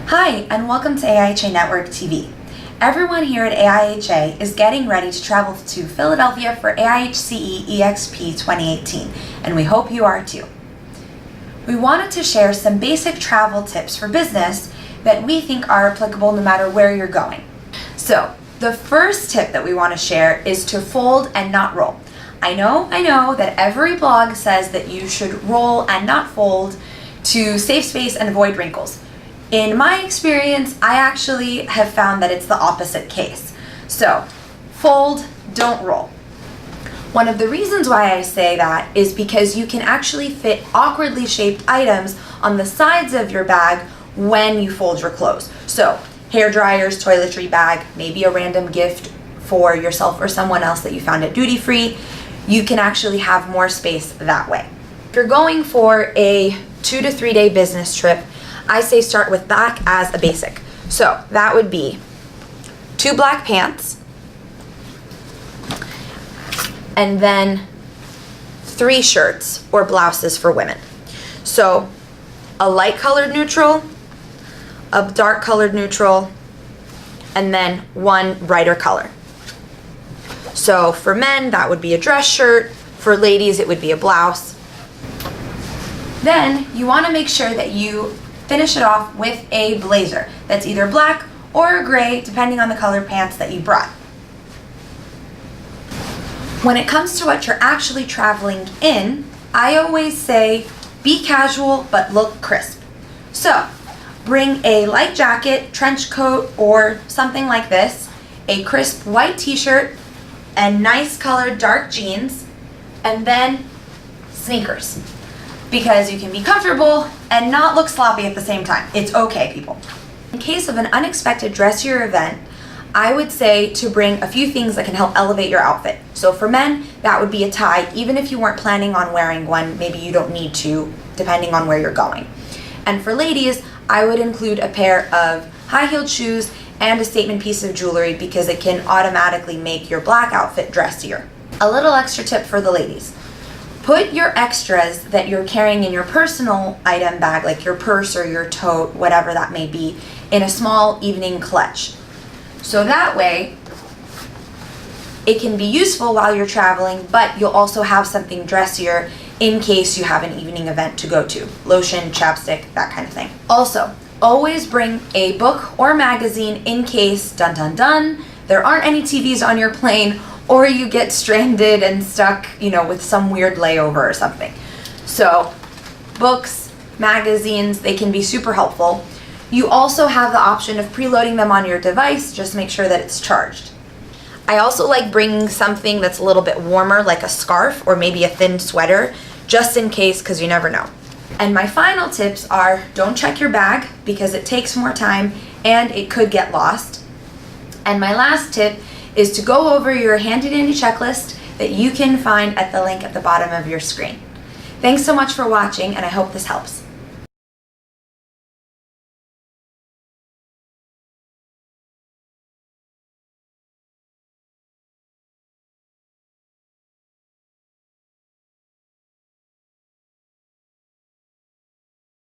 Hi, and welcome to AIHA Network TV. Everyone here at AIHA is getting ready to travel to Philadelphia for AIHce EXP 2018, and we hope you are too. We wanted to share some basic travel tips for business that we think are applicable no matter where you're going. So, the first tip that we want to share is to fold and not roll. I know that every blog says that you should roll and not fold to save space and avoid wrinkles. In my experience, I actually have found that it's the opposite case. So, fold, don't roll. One of the reasons why I say that is because you can actually fit awkwardly shaped items on the sides of your bag when you fold your clothes. So, hair dryers, toiletry bag, maybe a random gift for yourself or someone else that you found at duty free, you can actually have more space that way. If you're going for a 2 to 3 day business trip, I say start with black as a basic. So that would be 2 black pants and then 3 shirts or blouses for women. So a light colored neutral, a dark colored neutral, and then 1 brighter color. So for men, that would be a dress shirt. For ladies, it would be a blouse. Then you want to make sure that you finish it off with a blazer that's either black or gray, depending on the color pants that you brought. When it comes to what you're actually traveling in, I always say be casual but look crisp. So bring a light jacket, trench coat, or something like this, a crisp white t-shirt, and nice colored dark jeans, and then sneakers. Because you can be comfortable and not look sloppy at the same time. It's okay, people. In case of an unexpected dressier event, I would say to bring a few things that can help elevate your outfit. So for men, that would be a tie. Even if you weren't planning on wearing one, maybe you don't need to, depending on where you're going. And for ladies, I would include a pair of high-heeled shoes and a statement piece of jewelry because it can automatically make your black outfit dressier. A little extra tip for the ladies. Put your extras that you're carrying in your personal item bag, like your purse or your tote, whatever that may be, in a small evening clutch. So that way, it can be useful while you're traveling, but you'll also have something dressier in case you have an evening event to go to. Lotion, chapstick, that kind of thing. Also, always bring a book or magazine in case, dun dun dun, there aren't any TVs on your plane, or you get stranded and stuck, with some weird layover or something. So, books, magazines, they can be super helpful. You also have the option of preloading them on your device, just make sure that it's charged. I also like bringing something that's a little bit warmer, like a scarf or maybe a thin sweater, just in case, because you never know. And my final tips are, don't check your bag because it takes more time and it could get lost. And my last tip is to go over your handy-dandy checklist that you can find at the link at the bottom of your screen. Thanks so much for watching, and I hope this helps.